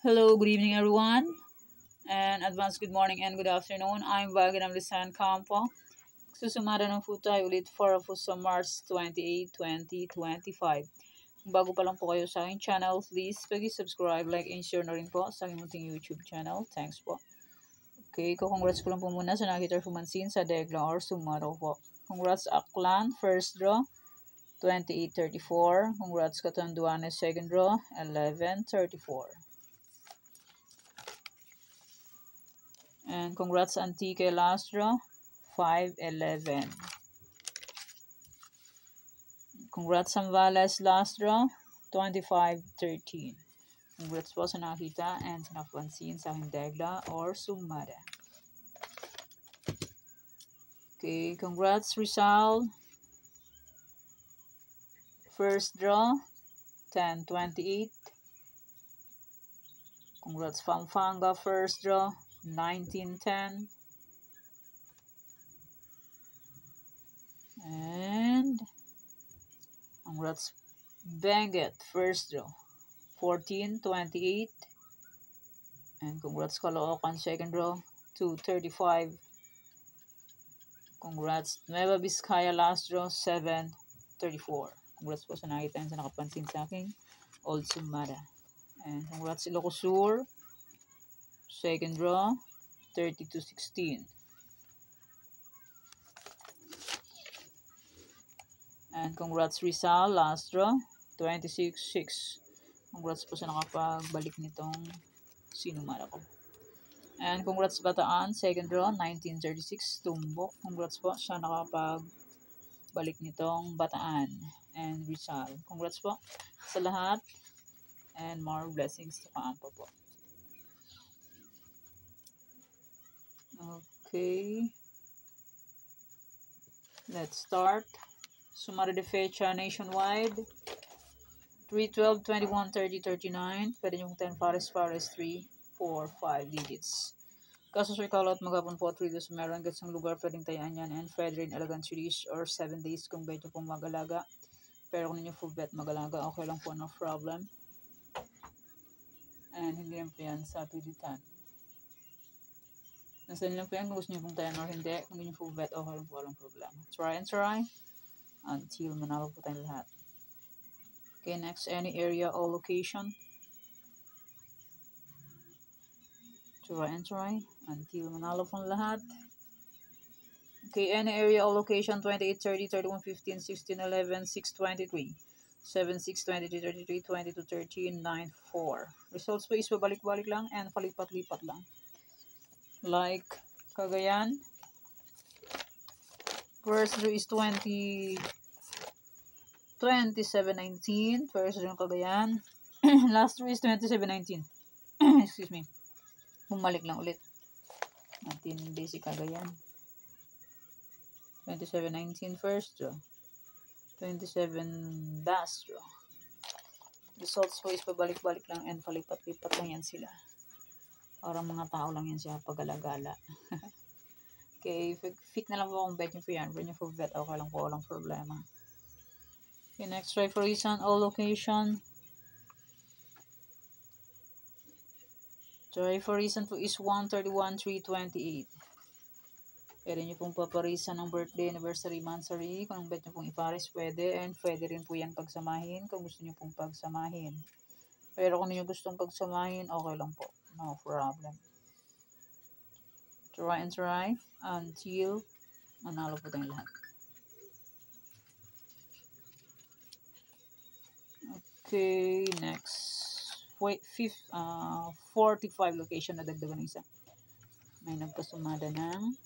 Hello, good evening, everyone, and advance good morning and good afternoon. I'm Baganam Lisan Campo. Susumada ng po tayo ulit for sa March 28, 2025. Kung bago pa lang po kayo sa aking channel, please subscribe, like, and share na rin po sa aking munting YouTube channel. Thanks po. Okay, congrats ko lang po muna sa nakita Fumansin sa Degla or Sumaro po. Congrats Aklan, first draw, 28-34. Congrats Katanduanes, second draw, 11-34. And congrats Antique last draw, 5-11. Congrats Zambales last draw, 25-13. Congrats po sa nakita and sa napansin sa aking Degla or Sumada. Okay, congrats Rizal. First draw, 10-28. Congrats Pampanga first draw, 19-10. And congrats Benguet first draw, 14-28. And congrats Caloocan second draw, 2-35. Congrats Nueva Vizcaya last draw, 7-34. Congrats po sa nakita and sa nakapansin sa aking Old Sumada. And congrats Ilocos Sur, second draw, 30-16. And congrats Rizal, last draw, 26-6. Congrats po sa nakapagbalik nitong sinumara ko. And congrats Bataan, second draw, 1936, Tumbok. Congrats po sa nakapagbalik nitong Bataan and Rizal. Congrats po sa lahat and more blessings to kaampo po. Okay. Let's start. Sumara de fecha nationwide. 3, 12, 21, 30, 39. Pwede nyo 10 Pares, 3, 4, 5 digits. Kaso sir call out magapon po 3 dos meron gatsang lugar pwedeng tayaan yan and Federal Elegant Series or 7 days kung bet nyo pong mag-alaga. Pero kung ninyo full bet mag-alaga, okay lang po, no problem. And hindi lang po yan sa pilitan. Nasa lang po yan kung gusto nyo pong tayan or hindi. Kung hindi nyo full bet, okay lang po, walang problema. Try and try until manalo po tayong lahat. Okay, next, any area or location. Try and try until manalo po lahat. Okay, any area or location, 28, 30, 31, 15, 16, 11, 6, 23, 7, 6, 23, 33, 22, 13, 9, 4. Results po is babalik-balik lang and palipat-lipat lang. Like Cagayan. First draw is 27-19. First draw ng Cagayan. Last draw is 27-19. Excuse me. Bumalik lang ulit. Natin basic Cagayan. 27-19 first draw. 27 last draw. Results po is pabalik-balik lang and palipat-lipat lang yan sila. Parang mga tao lang yan siya pag-alagala. Okay, fit na lang po akong bet nyo po yan. When you full bet, okay lang po, walang problema. Okay, next try for reason all location. Try for reason po is 131, 328. Pwede nyo pong paparisan ng birthday, anniversary, monthsary. Kung bet nyo pong ipares, pwede. And pwede rin po yan pagsamahin kung gusto nyo pong pagsamahin. Pero kung nyo gustong pagsamahin, okay lang po. No problem. Try and try until manalo po tayong lahat. Okay, next. Wait, 45 location na dagdagan ng isa. May nagpasumada ng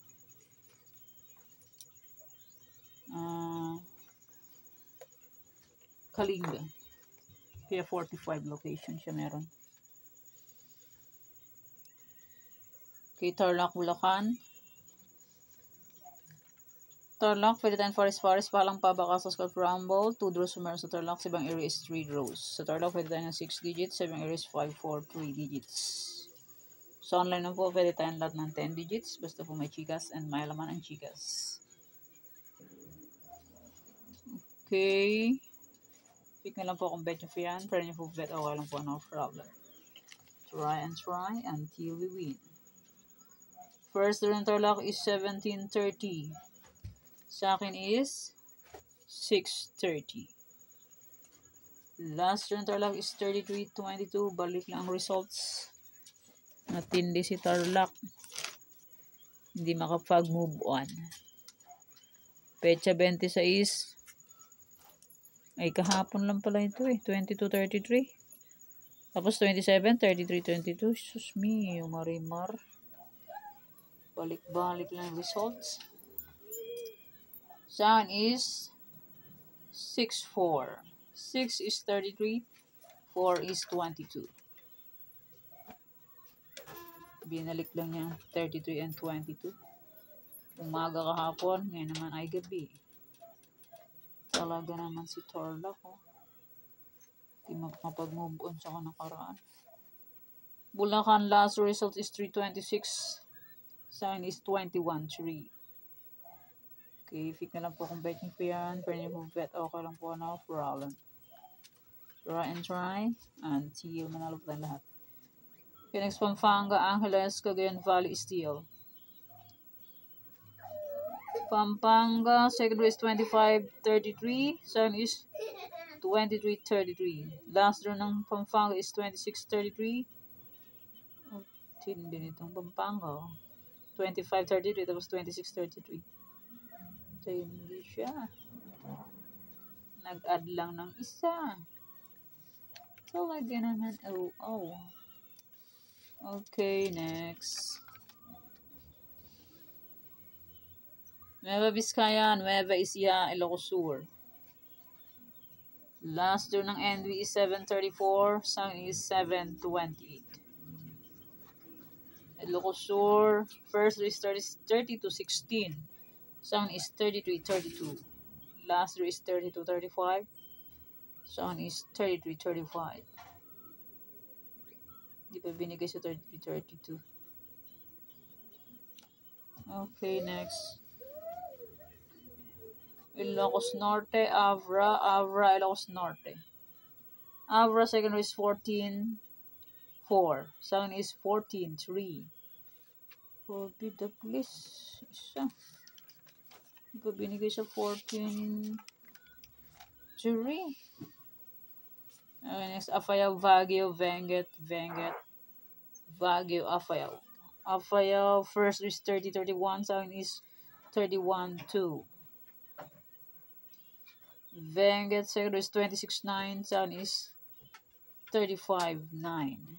Kalinga. Kaya 45 location siya meron. Okay, Tarlac, Bulacan. Tarlac, pwede tayong Forest, Palang Paba, Casas, Rumble. 2 draws meron sa Tarlac, 7 area is 3 draws. Sa Tarlac, pwede tayo ng 6 digits, 7 area is 5, 4, 3 digits. Sa online na po, pwede tayong lahat ng 10 digits, basta po may chikas and may laman ang chikas. Okay. Pick na lang po kung bet nyo po yan. Pero nyo po bet, okay lang po, no problem. Try and try until we win. First interlock is 17:30. Sa akin is 6:30. Last interlock is 33:22. Balik lang ang results. Matindi si Tarlac. Hindi makapag-move on. Pecha 26. Ay, kahapon lang pala ito eh. 22:33. Tapos 27, 33, 22. Sus me, Marimar. Balik-balik lang results. Saan is 6-4. 6 is 33. 4 is 22. Binalik lang niya 33 and 22. Umaga kahapon, ngayon naman ay gabi. Talaga naman si Tarlac, oh. Hindi makapag-move on sa nakaraan. Bulacan last result is 326. Sign is 21-3. Okay, pick na lang po kung bet nyo po yan. Pwede nyo po bet, okay lang po, no problem. Try and try until manalo po tayo lahat. Okay, next Pampanga, Angeles, Cagayan Valley, Steel. Pampanga, second race 25-33. Sign is 23-33. Last draw ng Pampanga is 26-33. Oh, tindi nitong Pampanga. 25-33 tapos 26-33. So, hindi siya. Nag-add lang ng isa. Talaga naman. Oh. Okay, next. Nueva Vizcaya, Nueva Ecija, Ilocos Sur. Last draw ng NV is 7:34. Song is 7:28. Ilocos Sur, first draw is 30-16. Song is 33-32. Last draw is 32-35. Song is 33-35. Di pa binigay sa 33-32. Okay, next. Ilocos Norte, Avra, Ilocos Norte. Avra, second is 14-4. Second is 14-3. Forbid the police. Isa. Di pa binigay sa 14-3. Okay, next. Afayao, Baguio, Benguet, Baguio, Afayao. Afayao, first is 30-31. Second is 31-2. Benguet, second is 26-9. Second is 35-9.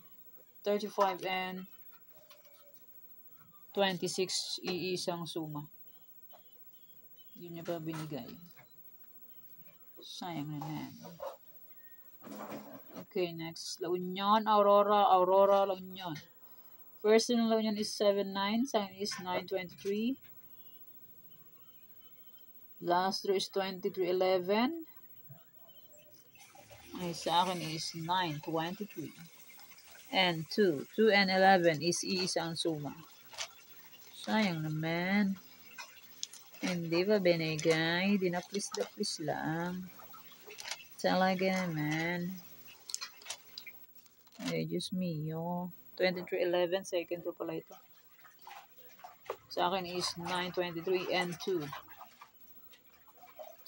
35 and 26 iisang suma. Yun niya pa binigay. Sayang naman. Okay, next. La Union, Aurora, La Union. First in La Union is 7-9. Second is 9-23. Last draw is 23-11. Ay, sa akin is 9-23. And 2 and 11 is iisang suma. Sayang naman. Hindi ba binigay? Dinaplis lang. Talaga naman. Ay, Diyos mio. 23-11, second row pala ito. Sa akin is 9-23 and 2.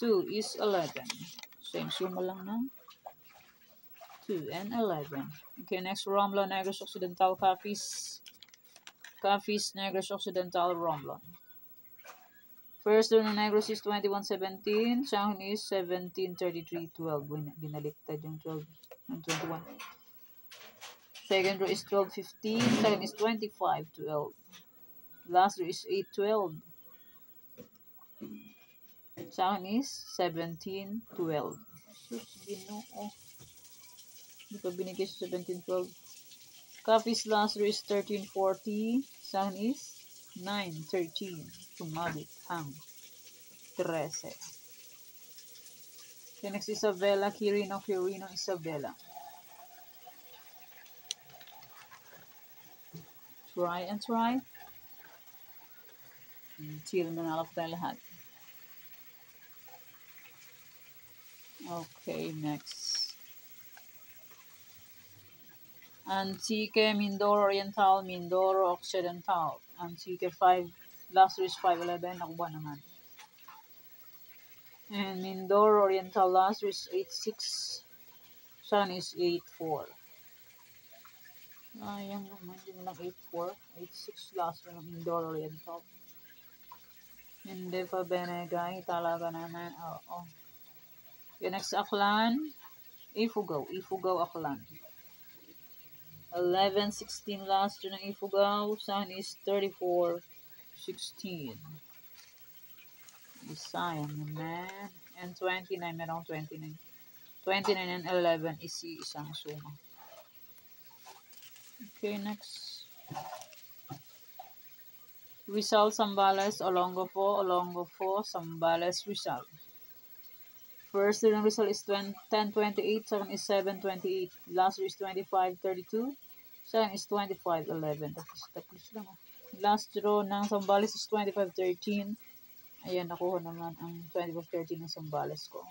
2 is 11. Same suma lang na. 2 and 11. Okay, next Romblon, Negros Occidental, Capiz, Negros Occidental, Romblon. First draw ng Negros is 21-17. Sa akin is 17-33-12. Binaliktad yung 12 ng 21. Second row is 12-15. Second is 25-12. Last row is 8-12. Sa akin is 17-12. Sus, Ginoo. Hindi pa binigay sa 17-12. Capiz last row is 13-40. Sa akin is 9-13. Sumabit ang 13. Okay, next Isabela, Quirino, Isabela. Try and try. Until manalap tayo lahat. Okay, next. Antique, Mindoro Oriental, Mindoro Occidental. Antique 5, last is 511, nakuha naman. And Mindoro Oriental, last is 86, sun is 84. Ayan naman, hindi mo lang 84, 86 last mo ng Mindoro Oriental. Hindi pa Benegay, talaga naman, oo. Yung next Aklan, Ifugao Aklan. 11:16 last yun ng Ifugao, sun is 34:16. Sayang naman. And 29, merong 29. 29 and 11 is isang suma. Okay, next. Rizal, Zambales, Olongapo, Zambales, Rizal. First ng Rizal is 10:28, second is 7:28, last is 25:32, second is 25:11. Tapos lang. Last draw ng Zambales is 25:13. Ayan, nakuha naman ang 25:13 ng Zambales ko.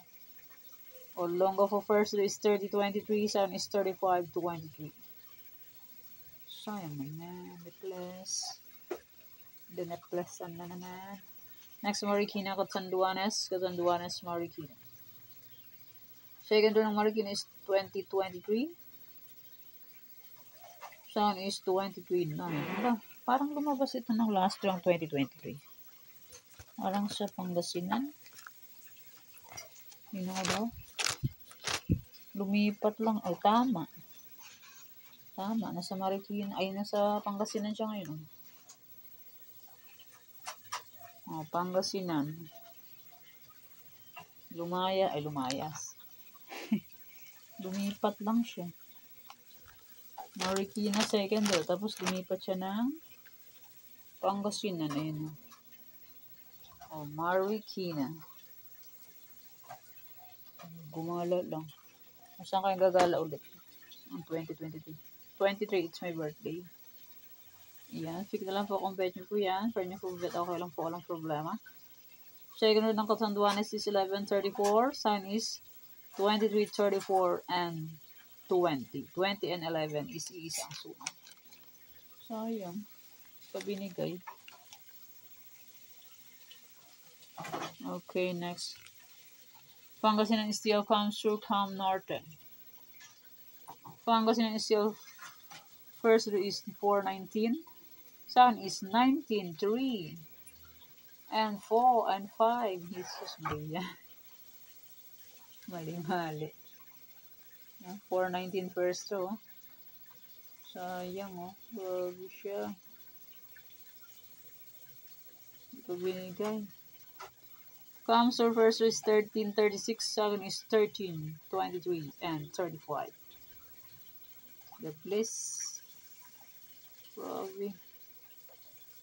Olongapo first is 30:23, second is 35:23. Sayang naman, the necklace na naman. Next, Marikina, Catanduanes, Marikina. Second row ng Marikina is 2023. Sun is 23.9. Parang lumabas ito ng last row ng 2023. Parang sa Pangasinan. Yun nga daw. Lumipat lang. Ay, tama. Tama. Nasa Marikina. Ay, nasa Pangasinan siya ngayon. Oh, Pangasinan. Lumayas. Lumipat lang siya. Marikina second row. Tapos lumipat siya ng Pangasinan. Ayun. Oh, Marikina. Gumala lang. Saan kayo gagala ulit? Ang 2023. 23, it's my birthday. Yan, fix na lang po kung pet nyo po yan. For nyo po bet, okay lang po, walang problema. Second round ng Catanduanes is 11:34. Sign is 23:34 and 20. 20 and 11 is isang suma. Sayang. Pabinigay. Okay, next. Pangasinan Steel comes through Cam Norte. Pangasinan Steel first is 419. Sun is 19:3. And 4 and 5. Jesus Maria. Mali. 419 first row. Sayang oh. Grabe siya. Ito binigay. Comes or first is 13:36. Second is 13:23 and 35. The bliss. Grabe.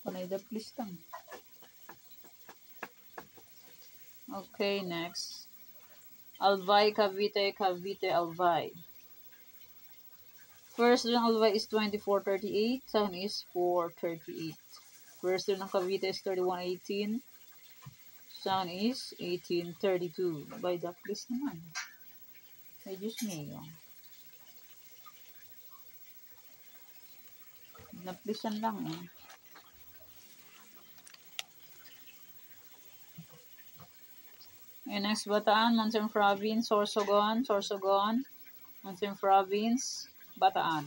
Panay the bliss lang. Okay, next. Albay, Cavite, Albay. First ng Albay is 24:38. Second is 4:38. First ng Cavite is 31:18. Second is 18:32. By the please naman. Ay, Diyos niyo. Naplisan lang eh. And next, Bataan, Monson Province, Sorsogon, Monson Province, Bataan.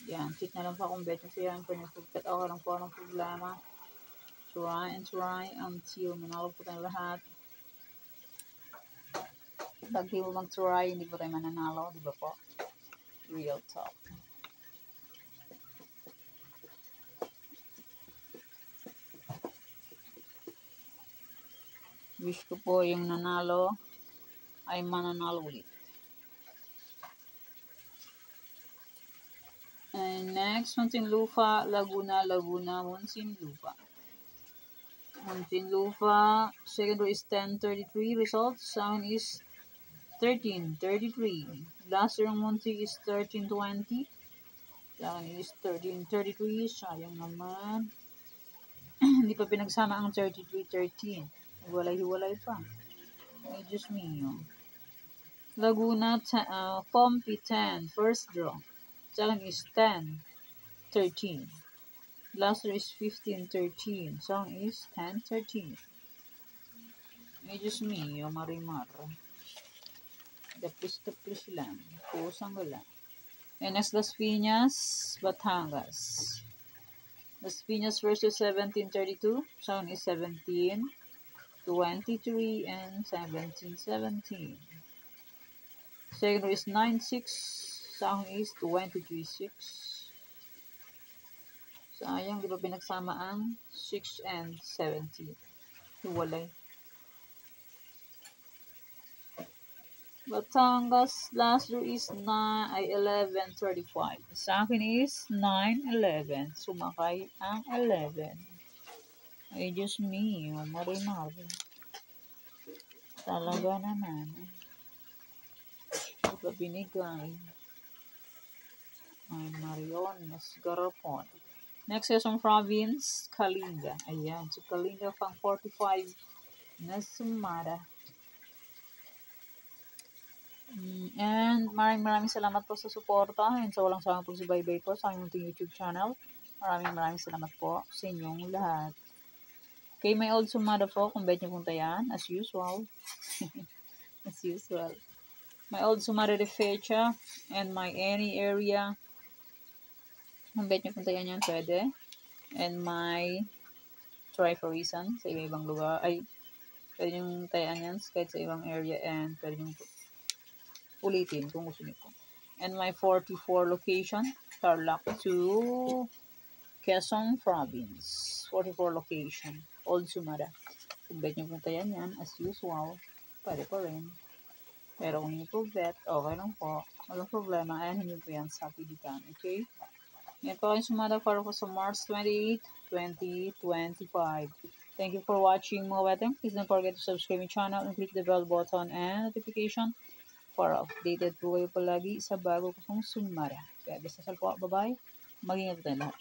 Yan, cheat na lang pa kung beto siya. Kung nagpagkat ako lang po ng problema. Try until manalo po tayo lahat. Pag di mo mag-try, hindi po tayo mananalo, di ba po? Real talk. Wish ko po yung nanalo ay mananalo ulit. And next, Muntinlupa, Laguna, Muntinlupa. Muntinlupa, second row is 10:33. Results, sound is 13:33. Last row Munti is 13:20. Sound is 13:33. Sayang naman. Hindi pa pinagsama ang 33:13. Hiwalay pa. Ay, Diyos mio. Laguna, Pompi 10, first draw. Sa akin is 10, 13. Last row is 15, 13. Sa akin is 10, 13. Just me, o marimar. Tapos lang. Kusang wala. And next, Las Piñas, Batangas. Las Piñas versus 1732. Sound is 17, 23, and 17, 17. Second row is 9, 6. Sound is 23, 6. Sayang, di ba pinagsama ang 6 and 17? Hiwalay. Batangas, last row is 11:35. Sa akin is 9:11. Sumakay ang 11. Ay, Diyos me, marimari. Talaga naman. Di ba binigay? Ay, Marion, mas garapon. Next Quezon Province, Kalinga. Ayan, so Kalinga pang 45 na sumara. And maraming salamat po sa suporta and sa walang sawang pagsubaybay po sa aking YouTube channel. Maraming salamat po sa inyong lahat. Kay my old sumada po, kung bet niyo punta yan, as usual. As usual. My old sumada de fecha and my any area. Kung bet niyo punta yan, pwede. And my try for reason sa ibang lugar. Ay, pwede nyo tayan yan kahit sa ibang area and pwede nyo ulitin kung gusto niyo po. And my 44 location, Tarlac to Quezon Province. 44 location, Old Sumada. Kung bet nyo punta yan, as usual, pwede pa rin. Pero kung hindi po bet, okay lang po. Walang problema, ayan hindi po yan sa pilitan, okay? Yan po kayong sumada para po sa March 28, 2025. Thank you for watching mga weteng. Please don't forget to subscribe my channel and click the bell button and notification para updated po kayo palagi sa bago kong sumara. Kaya basta po, bye-bye. Mag-ingat tayo lahat.